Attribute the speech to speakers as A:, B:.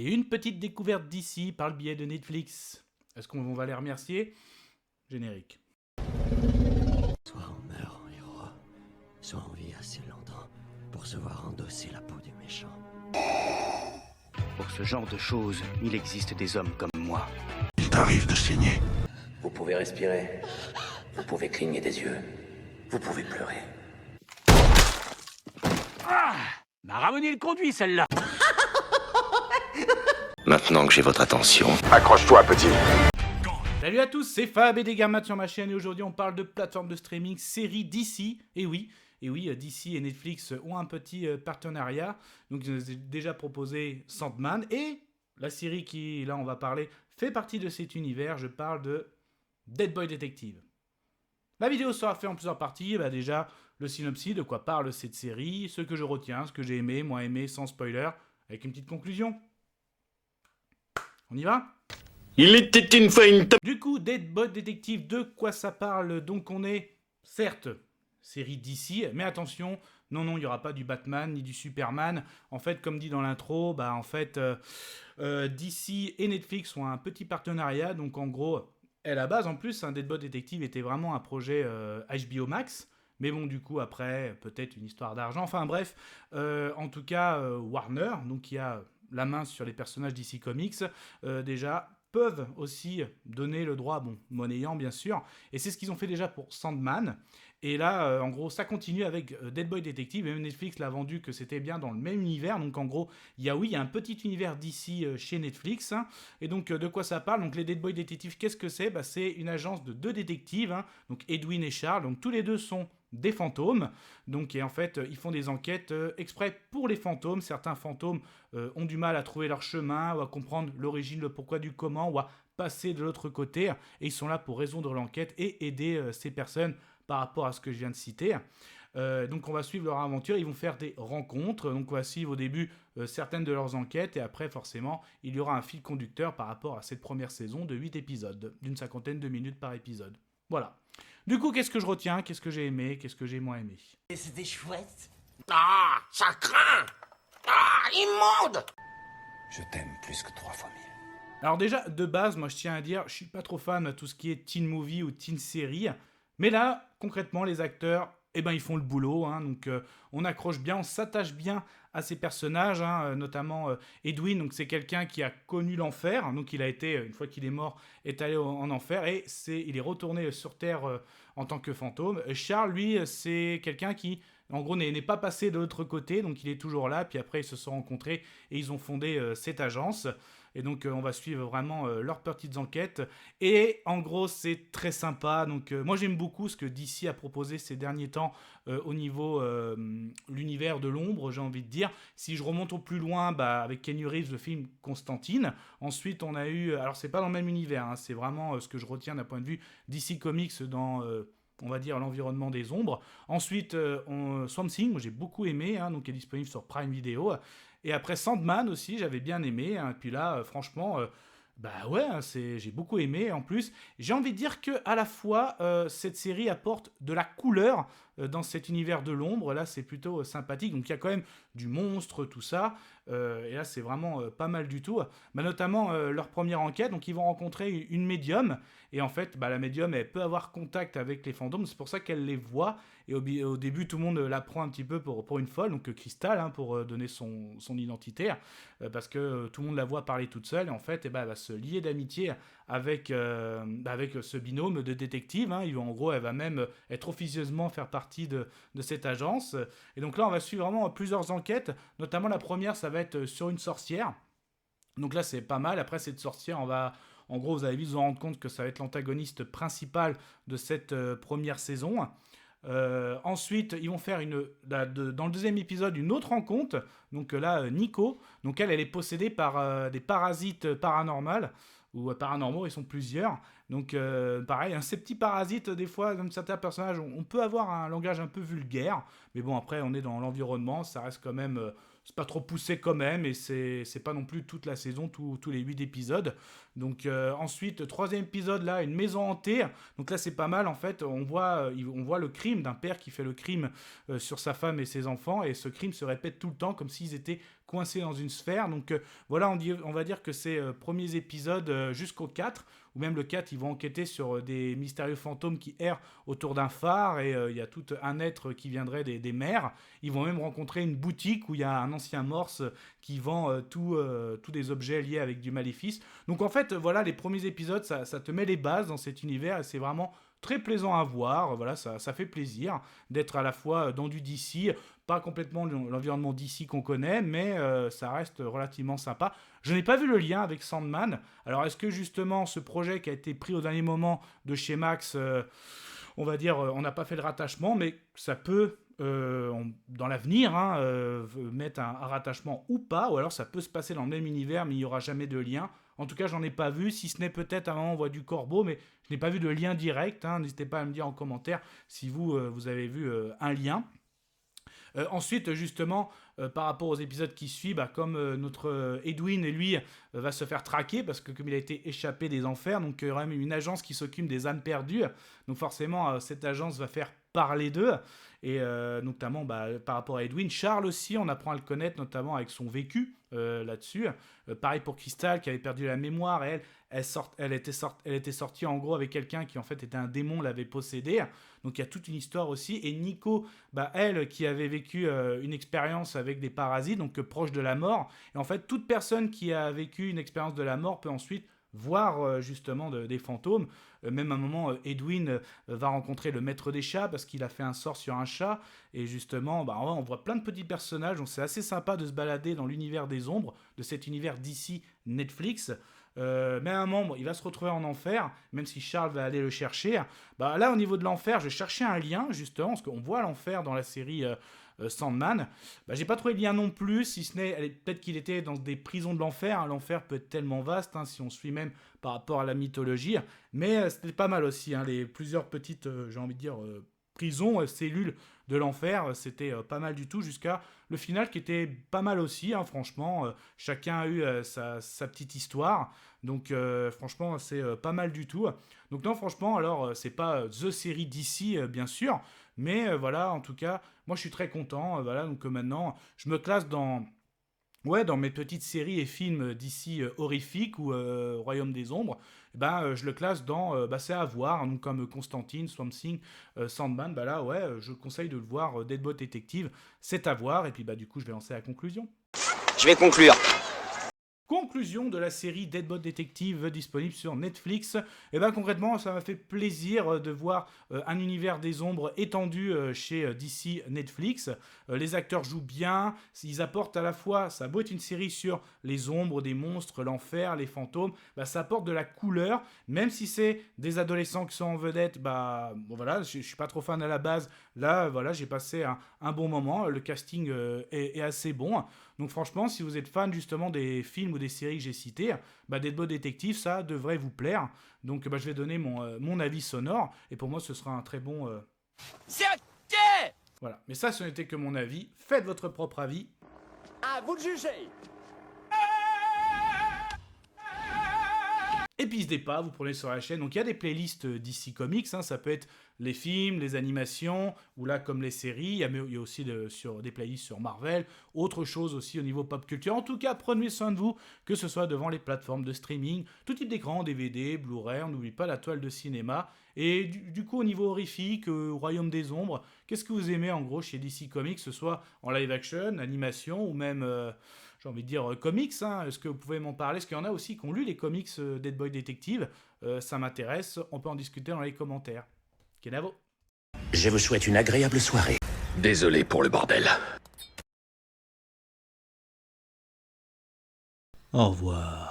A: Et une petite découverte d'ici par le biais de Netflix. Est-ce qu'on va les remercier? Générique.
B: Soit on meurt en héros, soit on vit assez longtemps pour se voir endosser la peau du méchant.
C: Pour ce genre de choses, il existe des hommes comme moi.
D: Il t'arrive de saigner.
E: Vous pouvez respirer, vous pouvez cligner des yeux, vous pouvez pleurer.
C: M'a ramené le conduit, celle-là.
E: Maintenant que j'ai votre attention,
D: Accroche-toi, petit.
A: Salut à tous, c'est Fab et des Gamins sur ma chaîne et aujourd'hui on parle de plateforme de streaming série DC. Et oui, DC et Netflix ont un petit partenariat. Donc je vous ai déjà proposé Sandman et la série qui, là on va parler, fait partie de cet univers. Je parle de Dead Boy Detective. La vidéo sera faite en plusieurs parties. Déjà, le synopsis, de quoi parle cette série, ce que je retiens, ce que j'ai aimé, moins aimé, sans spoiler, avec une petite conclusion. On y va ?
D: Il était une fois une
A: Du coup, Dead Boy Detective, de quoi ça parle? Donc on est, certes, série DC, mais attention, non, il n'y aura pas du Batman ni du Superman. En fait, comme dit dans l'intro, DC et Netflix ont un petit partenariat. Donc en gros, à la base, en plus, Dead Boy Detective était vraiment un projet HBO Max. Mais bon, du coup, après, peut-être une histoire d'argent. Enfin bref, en tout cas, Warner, donc qui a la main sur les personnages DC Comics, déjà peuvent aussi donner le droit, monnayant bien sûr, et c'est ce qu'ils ont fait déjà pour Sandman, et là, en gros, ça continue avec Dead Boy Detective, et même Netflix l'a vendu que c'était bien dans le même univers, donc en gros, il y a un petit univers d'ici chez Netflix, et donc de quoi ça parle? Donc les Dead Boy Detective, qu'est-ce que c'est? C'est une agence de 2 détectives, donc Edwin et Charles, donc tous les deux sont des fantômes, donc et en fait ils font des enquêtes exprès pour les fantômes. Certains fantômes ont du mal à trouver leur chemin ou à comprendre l'origine, le pourquoi du comment ou à passer de l'autre côté, et ils sont là pour résoudre l'enquête et aider ces personnes par rapport à ce que je viens de citer. Donc on va suivre leur aventure, ils vont faire des rencontres, donc on va suivre au début certaines de leurs enquêtes et après forcément il y aura un fil conducteur par rapport à cette première saison de 8 épisodes, d'une 50aine de minutes par épisode. Voilà. Du coup, qu'est-ce que je retiens? Qu'est-ce que j'ai aimé? Qu'est-ce que j'ai moins aimé?
B: Et c'était chouette.
F: Ah, ça craint. Ah, immonde.
E: je t'aime plus que 3 fois 1000.
A: Alors déjà, de base, moi je tiens à dire, je suis pas trop fan de tout ce qui est teen movie ou teen série. Mais là, concrètement, les acteurs, ils font le boulot. Donc on accroche bien, on s'attache bien à ces personnages, notamment Edwin. Donc c'est quelqu'un qui a connu l'enfer. Donc il a été, une fois qu'il est mort, est allé en enfer. Et il est retourné sur Terre en tant que fantôme. Charles, lui, c'est quelqu'un qui, en gros, n'est pas passé de l'autre côté. Donc il est toujours là. Puis après, ils se sont rencontrés et ils ont fondé cette agence. Et donc, on va suivre vraiment leurs petites enquêtes. Et en gros, c'est très sympa. Donc, moi, j'aime beaucoup ce que DC a proposé ces derniers temps au niveau l'univers de l'ombre, j'ai envie de dire. Si je remonte au plus loin, avec Keanu Reeves, le film Constantine. Ensuite, on a eu... Alors, c'est pas dans le même univers. C'est vraiment ce que je retiens d'un point de vue DC Comics dans... on va dire l'environnement des ombres. Ensuite, Swamp Thing, moi j'ai beaucoup aimé, donc qui est disponible sur Prime Video. Et après Sandman aussi, j'avais bien aimé. Et puis là, franchement, j'ai beaucoup aimé. En plus, j'ai envie de dire que à la fois, cette série apporte de la couleur dans cet univers de l'ombre. Là, c'est plutôt sympathique. Donc, il y a quand même du monstre, tout ça. Et là, c'est vraiment pas mal du tout. Notamment, leur première enquête. Donc, ils vont rencontrer une médium. Et en fait, la médium, elle peut avoir contact avec les fantômes. C'est pour ça qu'elle les voit. Et au début, tout le monde la prend un petit peu pour une folle. Donc, Crystal, pour donner son identité. Parce que tout le monde la voit parler toute seule. Et en fait, elle va se lier d'amitié avec ce binôme de détectives. En gros, elle va même être officieusement faire partie de cette agence. Et donc là, on va suivre vraiment plusieurs enquêtes. Notamment, la première, ça va être sur une sorcière. Donc là, c'est pas mal. Après, cette sorcière, en gros, vous allez vite vous rendre compte que ça va être l'antagoniste principal de cette première saison. Ensuite, ils vont faire dans le deuxième épisode une autre rencontre. Donc là, Nico, donc elle est possédée par des parasites paranormaux ou paranormaux, ils sont plusieurs. Donc pareil, ces petits parasites, des fois, comme certains personnages, on peut avoir un langage un peu vulgaire. Mais bon, après, on est dans l'environnement, ça reste quand même... c'est pas trop poussé quand même, et c'est pas non plus toute la saison, tous les 8 épisodes. Donc ensuite, troisième épisode, là, une maison hantée. Donc là, c'est pas mal, en fait. On voit le crime d'un père qui fait le crime sur sa femme et ses enfants, et ce crime se répète tout le temps, comme s'ils étaient coincés dans une sphère. Donc voilà, on va dire que ces premiers épisodes jusqu'au 4, ou même le 4, ils vont enquêter sur des mystérieux fantômes qui errent autour d'un phare, et il y a tout un être qui viendrait des mers. Ils vont même rencontrer une boutique où il y a un ancien morse qui vend tous des objets liés avec du maléfice. Donc en fait, voilà, les premiers épisodes, ça te met les bases dans cet univers, et c'est vraiment très plaisant à voir. Voilà, ça fait plaisir d'être à la fois dans du DC, pas complètement l'environnement DC qu'on connaît, mais ça reste relativement sympa. Je n'ai pas vu le lien avec Sandman. Alors est-ce que justement ce projet qui a été pris au dernier moment de chez Max, on va dire, on n'a pas fait le rattachement, mais ça peut dans l'avenir mettre un rattachement ou pas, ou alors ça peut se passer dans le même univers, mais il n'y aura jamais de lien. En tout cas, j'en ai pas vu, si ce n'est peut-être à un moment on voit du corbeau, mais je n'ai pas vu de lien direct. N'hésitez pas à me dire en commentaire si vous avez vu un lien. Ensuite, justement, par rapport aux épisodes qui suivent, comme notre Edwin, lui, va se faire traquer, parce que comme il a été échappé des enfers, donc il y aura même une agence qui s'occupe des âmes perdues. Donc forcément, cette agence va faire parler d'eux, et notamment par rapport à Edwin. Charles aussi, on apprend à le connaître, notamment avec son vécu là-dessus. Pareil pour Crystal, qui avait perdu la mémoire, et elle était sortie en gros avec quelqu'un qui en fait était un démon, l'avait possédée. Donc il y a toute une histoire aussi. Et Nico, elle qui avait vécu une expérience avec des parasites, donc proche de la mort. Et en fait, toute personne qui a vécu une expérience de la mort peut ensuite voir justement des fantômes. Même à un moment, Edwin va rencontrer le maître des chats parce qu'il a fait un sort sur un chat. Et justement, on voit plein de petits personnages. Donc c'est assez sympa de se balader dans l'univers des ombres, de cet univers d'ici Netflix. Mais à un moment, il va se retrouver en enfer, même si Charles va aller le chercher. Là, au niveau de l'enfer, je cherchais un lien, justement, parce qu'on voit l'enfer dans la série Sandman. J'ai pas trouvé de lien non plus, si ce n'est peut-être qu'il était dans des prisons de l'enfer. L'enfer peut être tellement vaste, si on suit même par rapport à la mythologie. Mais c'était pas mal aussi, les plusieurs petites, j'ai envie de dire, prisons, cellules de l'enfer. C'était pas mal du tout, jusqu'à le final qui était pas mal aussi, franchement. Chacun a eu sa petite histoire. Donc franchement, c'est pas mal du tout. Donc non, franchement, alors c'est pas The série d'ici, bien sûr. Mais voilà, en tout cas, moi je suis très content. Voilà, donc maintenant, je me classe dans mes petites séries et films d'ici horrifiques ou Royaume des Ombres. Je le classe dans c'est à voir, donc comme Constantine, Swamp Thing, Sandman. Je conseille de le voir. Deadbolt Detective, c'est à voir. Et puis du coup, je vais lancer la conclusion.
F: Je vais conclure.
A: Conclusion de la série Deadbolt Detective disponible sur Netflix. Concrètement, ça m'a fait plaisir de voir un univers des ombres étendu chez DC Netflix. Les acteurs jouent bien, ils apportent à la fois, ça a beau être une série sur les ombres, des monstres, l'enfer, les fantômes, ça apporte de la couleur, même si c'est des adolescents qui sont en vedette. Je suis pas trop fan à la base. Là, j'ai passé un bon moment. Le casting est assez bon. Donc franchement, si vous êtes fan justement des films ou des séries que j'ai cités, Deadbolt Detective, ça devrait vous plaire. Donc je vais donner mon avis sonore, et pour moi ce sera un très bon...
F: C'est ok.
A: Voilà, mais ça, ce n'était que mon avis. Faites votre propre avis.
F: À vous de juger.
A: Et puis, n'hésitez pas, vous prenez sur la chaîne. Donc, il y a des playlists DC Comics. Ça peut être les films, les animations, ou là, comme les séries. Il y a aussi sur des playlists sur Marvel. Autre chose aussi au niveau pop culture. En tout cas, prenez soin de vous, que ce soit devant les plateformes de streaming, tout type d'écran, DVD, Blu-ray. On n'oublie pas la toile de cinéma. Et du coup, au niveau horrifique, Royaume des Ombres, qu'est-ce que vous aimez en gros chez DC Comics, que ce soit en live action, animation, ou même... j'ai envie de dire comics, est-ce que vous pouvez m'en parler? Est-ce qu'il y en a aussi qui ont lu les comics Deadbolt Detective? Ça m'intéresse, on peut en discuter dans les commentaires. Kenavo.
B: Je vous souhaite une agréable soirée.
D: Désolé pour le bordel.
G: Au revoir.